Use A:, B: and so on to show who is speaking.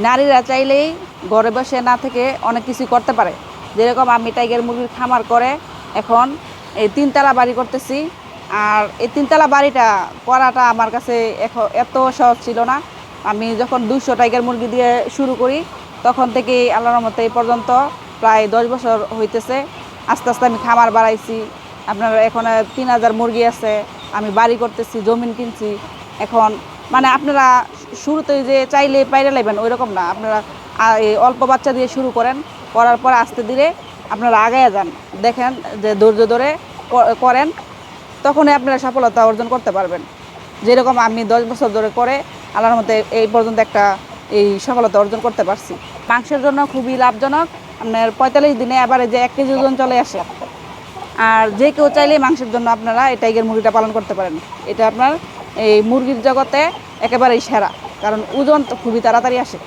A: নারীরা চাইলেই ঘরে বসে না থেকে অনেক কিছু করতে পারে। যেরকম আমি টাইগার মুরগির খামার করে এখন এই 3 তলা বাড়ি করতেছি। আর এই 3 তলা বাড়িটা করাটা আমার কাছে এত সহজ ছিল না। আমি যখন 200 টাইগার মুরগি দিয়ে শুরু করি তখন থেকে আল্লাহর রহমতে এই পর্যন্ত প্রায় 10 বছর হইতেছে। আস্তে আস্তে আমি খামার বাড়াইছি। আপনার এখন 3000 মুরগি আছে। আমি বাড়ি করতেছি, জমিন কিনছি। এখন মানে আপনারা শুরুতেই যে চাইলে পাইরে লাইবেন ওই রকম না। আপনারা এই অল্প বাচ্চা দিয়ে শুরু করেন, করার পর আস্তে ধীরে আপনারা আগায়া যান। দেখেন যে ধৈর্য ধরে করেন, তখনই আপনারা সফলতা অর্জন করতে পারবেন। যেরকম আমি 10 বছর ধরে করে আল্লাহর মধ্যে এই পর্যন্ত একটা এই সফলতা অর্জন করতে পারছি। মাংসের জন্য খুবই লাভজনক। আপনার 45 দিনে এবারে যে 1 কেজি ওজন চলে আসে। আর যে কেউ চাইলেই মাংসের জন্য আপনারা এই টাইগার মুরগিটা পালন করতে পারেন। এটা আপনার এই মুরগির জগতে একেবারেই সেরা, কারণ ওজন তো খুবই তাড়াতাড়ি আসে।